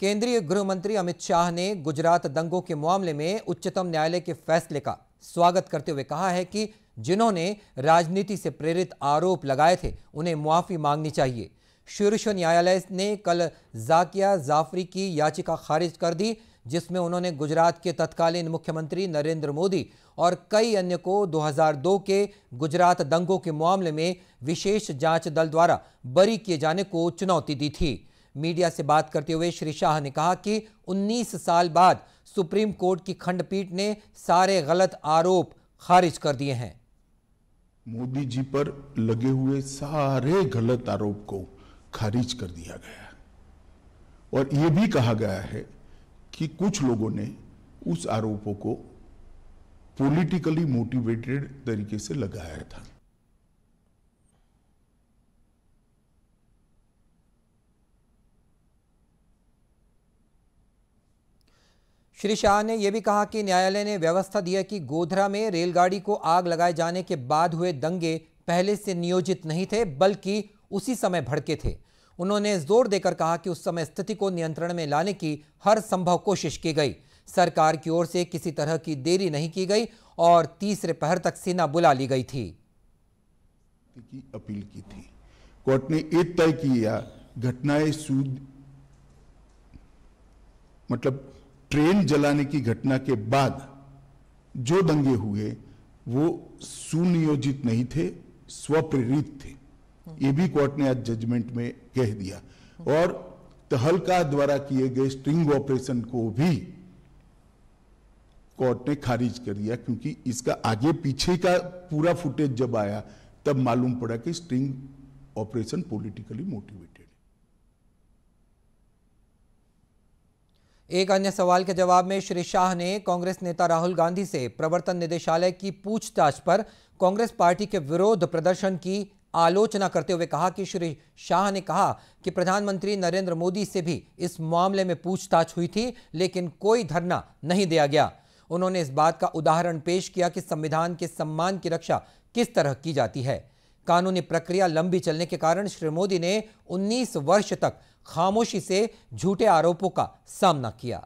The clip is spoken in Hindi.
केंद्रीय गृह मंत्री अमित शाह ने गुजरात दंगों के मामले में उच्चतम न्यायालय के फैसले का स्वागत करते हुए कहा है कि जिन्होंने राजनीति से प्रेरित आरोप लगाए थे उन्हें मुआफी मांगनी चाहिए। शीर्ष न्यायालय ने कल जाकिया जाफरी की याचिका खारिज कर दी, जिसमें उन्होंने गुजरात के तत्कालीन मुख्यमंत्री नरेंद्र मोदी और कई अन्य को 2002 के गुजरात दंगों के मामले में विशेष जांच दल द्वारा बरी किए जाने को चुनौती दी थी। मीडिया से बात करते हुए श्री शाह ने कहा कि 19 साल बाद सुप्रीम कोर्ट की खंडपीठ ने सारे गलत आरोप खारिज कर दिए हैं। मोदी जी पर लगे हुए सारे गलत आरोप को खारिज कर दिया गया और यह भी कहा गया है कि कुछ लोगों ने उस आरोपों को पॉलिटिकली मोटिवेटेड तरीके से लगाया था। श्री शाह ने यह भी कहा कि न्यायालय ने व्यवस्था दी है कि गोधरा में रेलगाड़ी को आग लगाए जाने के बाद हुए दंगे पहले से नियोजित नहीं थे, बल्कि उसी समय भड़के थे। उन्होंने जोर देकर कहा कि उस समय स्थिति को नियंत्रण में लाने की हर संभव कोशिश की गई। सरकार की ओर से किसी तरह की देरी नहीं की गई और तीसरे पहर तक सेना बुला ली गई थी। की अपील की थी। कोर्ट ने एक तय किया, घटनाएं मतलब ट्रेन जलाने की घटना के बाद जो दंगे हुए वो सुनियोजित नहीं थे, स्वप्रेरित थे। ये भी कोर्ट ने आज जजमेंट में कह दिया और तहलका द्वारा किए गए स्ट्रिंग ऑपरेशन को भी कोर्ट ने खारिज कर दिया, क्योंकि इसका आगे पीछे का पूरा फुटेज जब आया तब मालूम पड़ा कि स्ट्रिंग ऑपरेशन पॉलिटिकली मोटिवेटेड। एक अन्य सवाल के जवाब में श्री शाह ने कांग्रेस नेता राहुल गांधी से प्रवर्तन निदेशालय की पूछताछ पर कांग्रेस पार्टी के विरोध प्रदर्शन की आलोचना करते हुए कहा कि श्री शाह ने कहा कि प्रधानमंत्री नरेंद्र मोदी से भी इस मामले में पूछताछ हुई थी, लेकिन कोई धरना नहीं दिया गया। उन्होंने इस बात का उदाहरण पेश किया कि संविधान के सम्मान की रक्षा किस तरह की जाती है। कानूनी प्रक्रिया लंबी चलने के कारण श्री मोदी ने 19 वर्ष तक खामोशी से झूठे आरोपों का सामना किया।